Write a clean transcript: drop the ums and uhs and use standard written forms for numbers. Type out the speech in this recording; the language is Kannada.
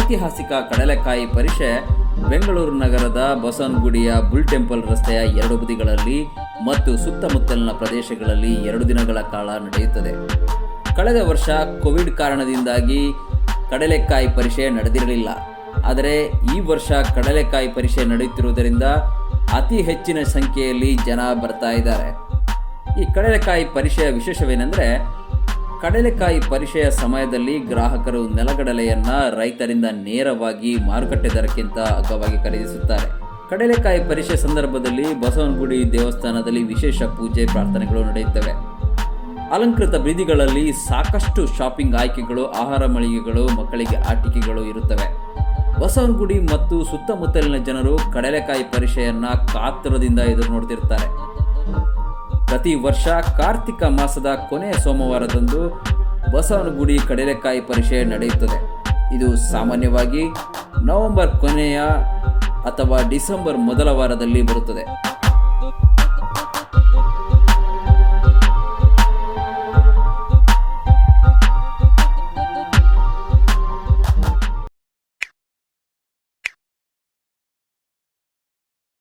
ಐತಿಹಾಸಿಕ ಕಡಲೆಕಾಯಿ ಪರಿಷೆ ಬೆಂಗಳೂರು ನಗರದ ಬಸವನಗುಡಿಯ ಬುಲ್ ಟೆಂಪಲ್ ರಸ್ತೆಯ ಎರಡು ಬದಿಗಳಲ್ಲಿ ಮತ್ತು ಸುತ್ತಮುತ್ತಲಿನ ಪ್ರದೇಶಗಳಲ್ಲಿ 2 ದಿನಗಳ ಕಾಲ ನಡೆಯುತ್ತದೆ. ಕಳೆದ ವರ್ಷ ಕೋವಿಡ್ ಕಾರಣದಿಂದಾಗಿ ಕಡಲೆಕಾಯಿ ಪರಿಷೆ ನಡೆದಿರಲಿಲ್ಲ. ಆದರೆ ಈ ವರ್ಷ ಕಡಲೆಕಾಯಿ ಪರಿಷೆ ನಡೆಯುತ್ತಿರುವುದರಿಂದ ಅತಿ ಹೆಚ್ಚಿನ ಸಂಖ್ಯೆಯಲ್ಲಿ ಜನ ಬರ್ತಾ ಇದ್ದಾರೆ. ಈ ಕಡಲೆಕಾಯಿ ಪರಿಷೆಯ ವಿಶೇಷವೇನೆಂದರೆ, ಕಡಲೆಕಾಯಿ ಪರಿಷೆಯ ಸಮಯದಲ್ಲಿ ಗ್ರಾಹಕರು ನೆಲಗಡಲೆಯನ್ನು ರೈತರಿಂದ ನೇರವಾಗಿ ಮಾರುಕಟ್ಟೆ ದರಕ್ಕಿಂತ ಅಗ್ಗವಾಗಿ ಖರೀದಿಸುತ್ತಾರೆ. ಕಡಲೆಕಾಯಿ ಪರಿಷೆ ಸಂದರ್ಭದಲ್ಲಿ ಬಸವನಗುಡಿ ದೇವಸ್ಥಾನದಲ್ಲಿ ವಿಶೇಷ ಪೂಜೆ ಪ್ರಾರ್ಥನೆಗಳು ನಡೆಯುತ್ತವೆ. ಅಲಂಕೃತ ಬೀದಿಗಳಲ್ಲಿ ಸಾಕಷ್ಟು ಶಾಪಿಂಗ್ ಆಯ್ಕೆಗಳು, ಆಹಾರ ಮಳಿಗೆಗಳು, ಮಕ್ಕಳಿಗೆ ಆಟಿಕೆಗಳು ಇರುತ್ತವೆ. ಬಸವನಗುಡಿ ಮತ್ತು ಸುತ್ತಮುತ್ತಲಿನ ಜನರು ಕಡಲೆಕಾಯಿ ಪರಿಷೆಯನ್ನು ಕಾತುರದಿಂದ ಎದುರು ನೋಡ್ತಿರ್ತಾರೆ. ಪ್ರತಿ ವರ್ಷ ಕಾರ್ತಿಕ ಮಾಸದ ಕೊನೆಯ ಸೋಮವಾರದಂದು ಬಸವನಗುಡಿ ಕಡಲೆಕಾಯಿ ಪರಿಷೆ ನಡೆಯುತ್ತದೆ. ಇದು ಸಾಮಾನ್ಯವಾಗಿ ನವೆಂಬರ್ ಕೊನೆಯ ಅಥವಾ ಡಿಸೆಂಬರ್ ಮೊದಲ ವಾರದಲ್ಲಿ ಬರುತ್ತದೆ.